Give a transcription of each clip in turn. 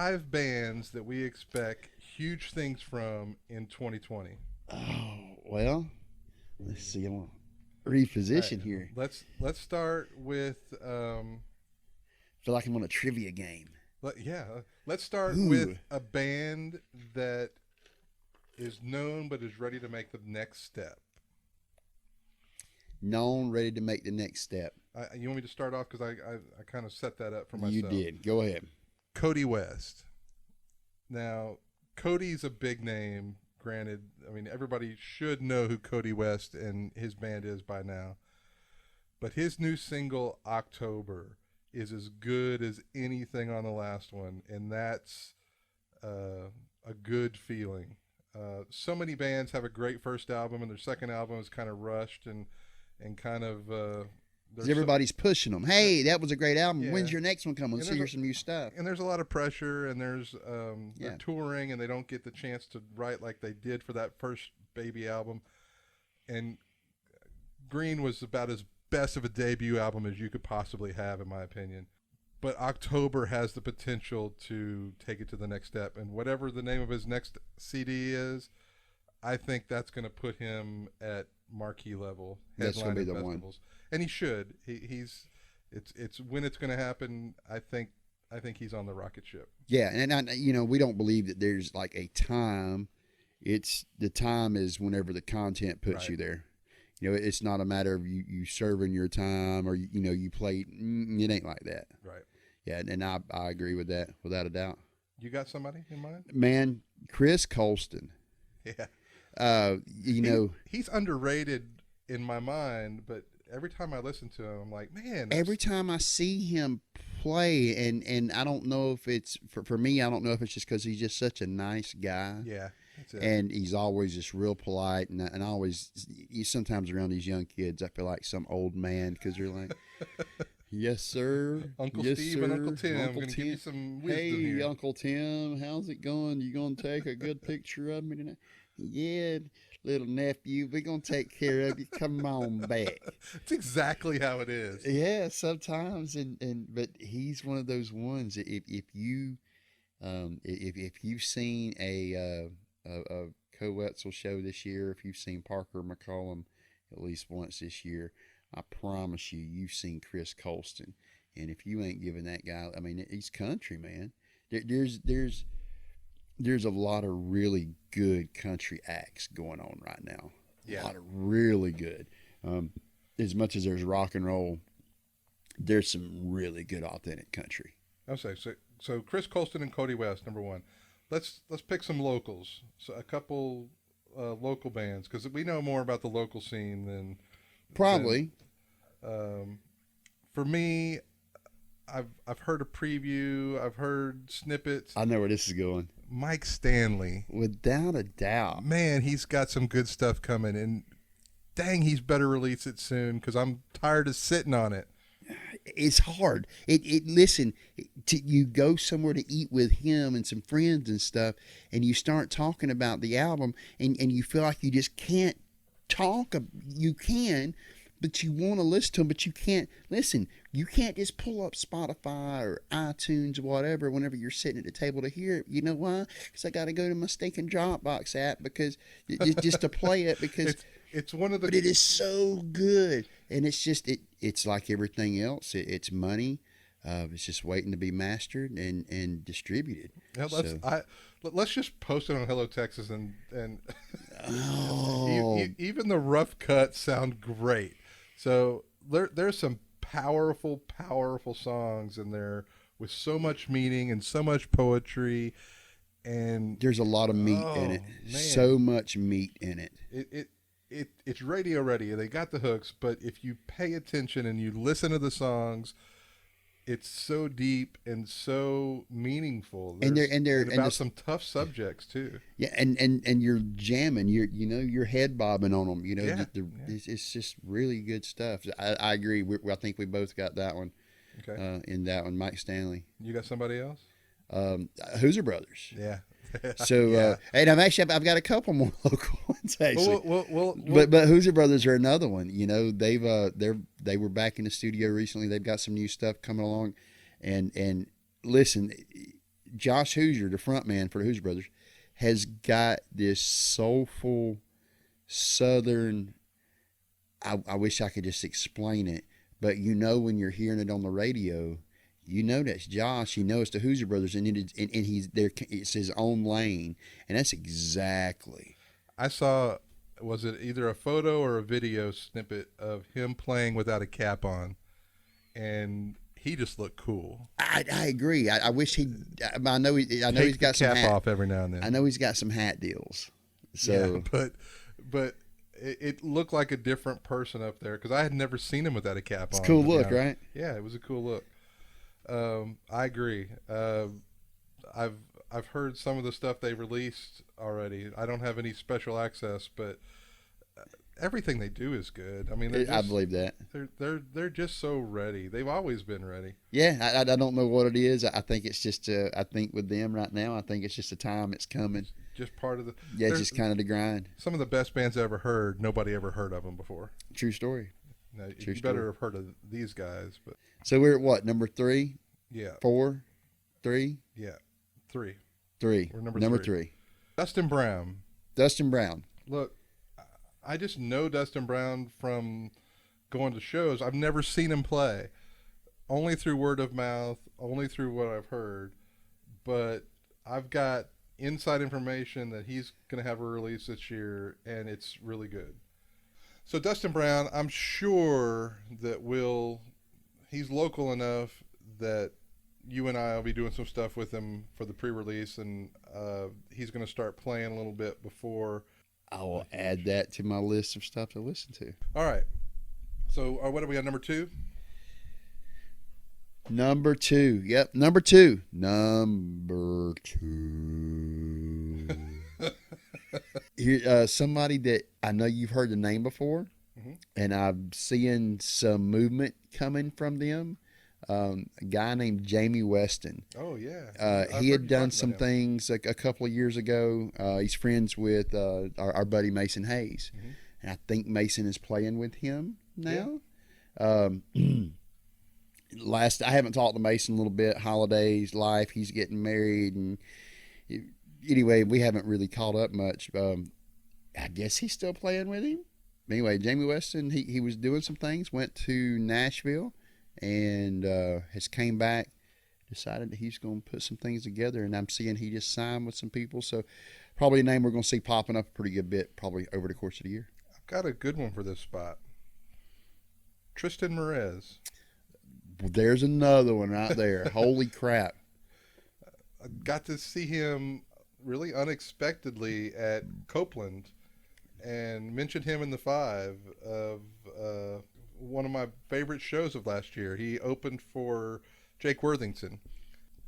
5 bands that we expect huge things from in 2020. Oh, well, let's see. I'm going to reposition here. Let's start with. I feel like I'm on a trivia game. Let's start with a band that is known but is ready to make the next step. Known, ready to make the next step. You want me to start off because I kind of set that up for myself. You did. Go ahead. Kody West. Now, Kody's a big name. Granted, I mean, everybody should know who Kody West and his band is by now. But his new single, October, is as good as anything on the last one, and that's a good feeling. So many bands have a great first album, and their second album is kind of rushed and kind of... everybody's pushing them. Hey, that was a great album. Yeah. When's your next one coming? Let's hear some new stuff. And there's a lot of pressure, and there's they're touring, and they don't get the chance to write like they did for that first Baby album. And Green was about as best of a debut album as you could possibly have, in my opinion. But October has the potential to take it to the next step. And whatever the name of his next CD is, I think that's going to put him at marquee level. That's going to be the one. And he should. It's when it's going to happen. I think he's on the rocket ship. Yeah, and we don't believe that there's like a time. It's the time is whenever the content puts you there. It's not a matter of you serving your time or you play. It ain't like that. Right. Yeah, and I agree with that without a doubt. You got somebody in mind? Man, Chris Colston. Yeah. He's underrated in my mind, but every time I listen to him, I'm like, man. Every time I see him play, and I don't know if it's for me. I don't know if it's just because he's just such a nice guy. Yeah. That's it. And he's always just real polite, and always. Sometimes around these young kids, I feel like some old man because they're like, "Yes, sir, Uncle yes, Steve sir. and Uncle Tim. Uncle I'm gonna give you some wisdom hey, here. Uncle Tim, how's it going? You gonna take a good picture of me tonight? Yeah, little nephew, we're gonna take care of you. Come on back." It's exactly how it is. Yeah, sometimes, but he's one of those ones that if you've seen a Co-Wetzel show this year, if you've seen Parker McCollum at least once this year, I promise you've seen Chris Colston. And if you ain't giving that guy, I mean, he's country, man. There's a lot of really good country acts going on right now. Yeah. A lot of really good. As much as there's rock and roll, there's some really good authentic country. Okay, so Chris Colston and Kody West, number one. Let's pick some locals. So a couple local bands, because we know more about the local scene than probably. For me, I've heard a preview. I've heard snippets. I know where this is going. Mike Stanley, without a doubt, man, he's got some good stuff coming, and dang, he's better release it soon because I'm tired of sitting on it. It's hard. Listen, you go somewhere to eat with him and some friends and stuff, and you start talking about the album, and you feel like you just can't talk. You can, but you want to listen to him, but you can't. Listen, you can't just pull up Spotify or iTunes or whatever whenever you're sitting at the table to hear it. You know why? Because I got to go to my stinking Dropbox app because just to play it because it's one of the. But it is so good, and it's just it's like everything else. It's money. It's just waiting to be mastered and distributed. Yeah, let's just post it on Hello Texas and oh. even the rough cuts sound great. So there's some powerful songs in there with so much meaning and so much poetry, and there's a lot of meat in it. Man. So much meat in it. It's radio ready. They got the hooks, but if you pay attention and you listen to the songs, it's so deep and so meaningful. And they're about some tough subjects too. Yeah, and you're jamming. You're head bobbing on them. It's just really good stuff. I agree. I think we both got that one. Okay. In that one, Mike Stanley. You got somebody else? Huser Brothers. Yeah. So yeah. And I've got a couple more local ones actually. But Huser Brothers are another one. They were back in the studio recently. They've got some new stuff coming along, and listen, Josh Huser, the front man for the Huser Brothers, has got this soulful Southern. I wish I could just explain it, but when you're hearing it on the radio, that's Josh. It's the Huser Brothers, and he's there. It's his own lane, and that's exactly. I saw, was it either a photo or a video snippet of him playing without a cap on, and he just looked cool. I agree. I wish he. I know he's got some cap off every now and then. I know he's got some hat deals. So, yeah, but it looked like a different person up there because I had never seen him without a cap on. It's a cool look, right? Yeah, it was a cool look. I agree. I've heard some of the stuff they released already. I don't have any special access, but everything they do is good. I mean, I believe that they're just so ready. They've always been ready. Yeah, I don't know what it is. I think it's just I think with them right now, I think it's just a time it's coming. Just part of the it's just kind of the grind. Some of the best bands I ever heard, nobody ever heard of them before. True story. Now, you better have heard of these guys. But so we're at what, number 3? Yeah. 4, 3. Yeah, 3. We're number 3. Dustin Brown. Look, I just know Dustin Brown from going to shows. I've never seen him play, only through word of mouth, only through what I've heard. But I've got inside information that he's going to have a release this year, and it's really good. So Dustin Brown, I'm sure that he's local enough that you and I will be doing some stuff with him for the pre-release, and he's going to start playing a little bit before. I will add that to my list of stuff to listen to. All right. So what are we on, number 2? Number 2. Yep, number 2. Here, somebody that I know you've heard the name before, and I'm seeing some movement coming from them. A guy named Jamie Weston. Oh, yeah. He had done some things a couple of years ago. He's friends with our buddy Mason Hayes. And I think Mason is playing with him now. Yeah. I haven't talked to Mason a little bit. Holidays, life, he's getting married. And anyway, we haven't really caught up much. I guess he's still playing with him. Anyway, Jamie Weston, he was doing some things, went to Nashville, and has came back, decided that he's going to put some things together, and I'm seeing he just signed with some people, so probably a name we're going to see popping up a pretty good bit probably over the course of the year. I've got a good one for this spot. Tristan Marez. Well, there's another one right there. Holy crap. I got to see him really unexpectedly at Copeland and mentioned him in the 5 of one of my favorite shows of last year. He opened for Jake Worthington.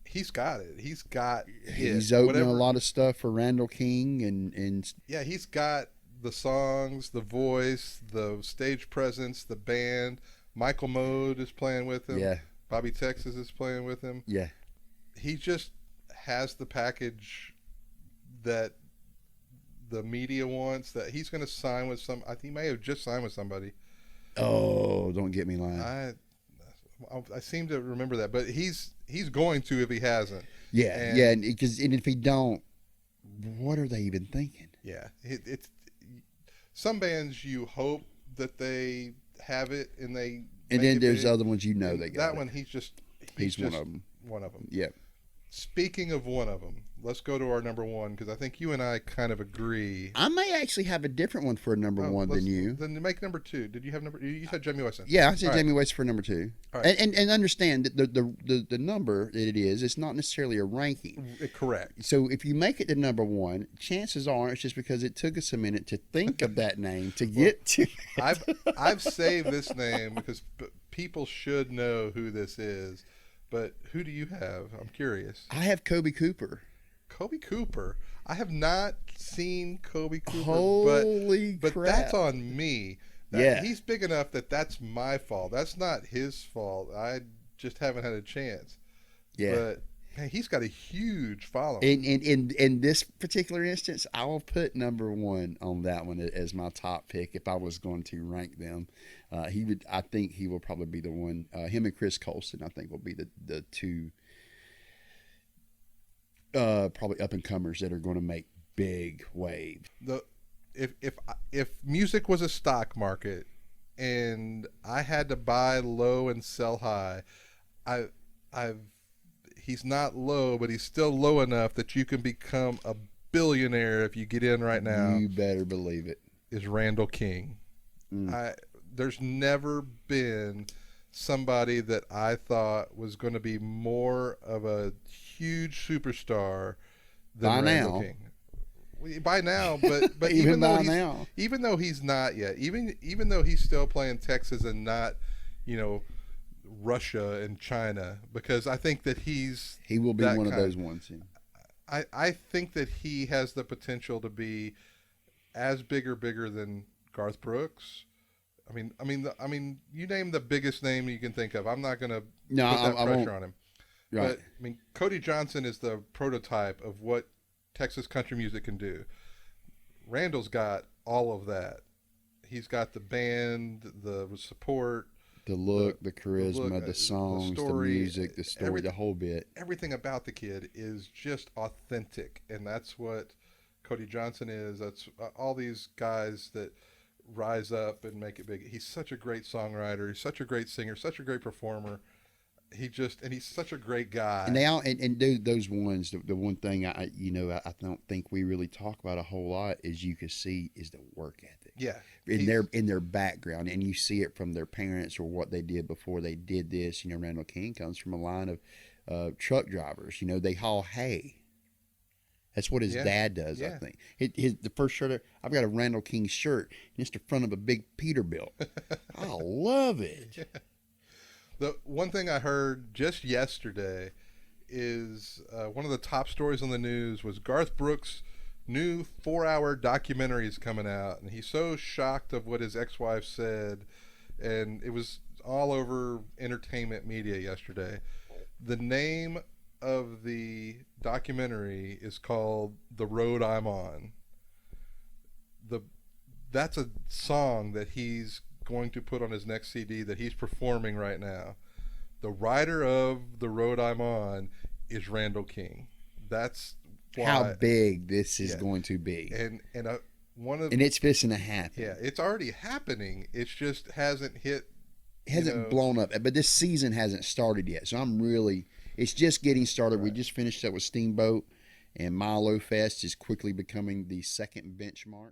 He's got it. He's opening a lot of stuff for Randall King and yeah, he's got the songs, the voice, the stage presence, the band. Michael Mode is playing with him. Yeah. Bobby Texas is playing with him. Yeah. He just has the package that the media wants, that he's going to sign with some. I think he may have just signed with somebody. Oh, don't get me lying. I seem to remember that, but he's going to if he hasn't. Yeah, and if he don't, what are they even thinking? Yeah, it's some bands you hope that they have it and they. And then there's other ones they got that it. one. He's just one of them. One of them. Yeah. Speaking of one of them, let's go to our number 1 because I think you and I kind of agree. I may actually have a different one for number 1 than you. Then make number 2. Did you have number? You said Jamie Weston. Yeah, I said Jamie Weston for number 2. All right. And understand that the number that it is, it's not necessarily a ranking. Correct. So if you make it to number 1, chances are it's just because it took us a minute to think of that name to get to. I've saved this name because people should know who this is. But who do you have? I'm curious. I have Kolby Cooper. Kolby Cooper. I have not seen Kolby Cooper. Holy but crap. That's on me. Yeah. He's big enough that's my fault. That's not his fault. I just haven't had a chance. Yeah. But man, he's got a huge following. In this particular instance, I will put number 1 on that one as my top pick if I was going to rank them. I think he will probably be the one. Him and Chris Colston, I think, will be the 2 Probably up and comers that are going to make big waves. If music was a stock market and I had to buy low and sell high, he's not low, but he's still low enough that you can become a billionaire if you get in right now. You better believe it. Is Randall King. There's never been somebody that I thought was going to be more of a huge superstar than by Randall now. King. By now, but even by now, even though he's not yet, even though he's still playing Texas and not, Russia and China, because I think that he will be one of those ones. Yeah. I think that he has the potential to be as big or bigger than Garth Brooks. I mean, you name the biggest name you can think of. I'm not going to put that pressure on him. Right. But Kody Johnson is the prototype of what Texas country music can do. Randall's got all of that. He's got the band, the support, the look, the charisma, the songs, the music, the story, the whole bit. Everything about the kid is just authentic, and that's what Kody Johnson is. That's all these guys that rise up and make it big. He's such a great songwriter. He's such a great singer, such a great performer. He's such a great guy. And they all and do those ones. The one thing I don't think we really talk about a whole lot is you can see is the work ethic. Yeah, in their background, and you see it from their parents or what they did before they did this. Randall King comes from a line of truck drivers. They haul hay. That's what his dad does, I think. The first shirt, I've got a Randall King shirt, and it's the front of a big Peterbilt. I love it. Yeah. The one thing I heard just yesterday is one of the top stories on the news was Garth Brooks' new 4-hour documentary is coming out, and he's so shocked of what his ex-wife said, and it was all over entertainment media yesterday. The name of the documentary is called The Road I'm On. That's a song that he's going to put on his next CD that he's performing right now. The writer of The Road I'm On is Randall King. That's why, how big this is going to be. And it's fixing to happen. Yeah, it's already happening. It just hasn't hit. It hasn't blown up, but this season hasn't started yet. So it's just getting started. Right. We just finished up with Steamboat, and Milo Fest is quickly becoming the second benchmark.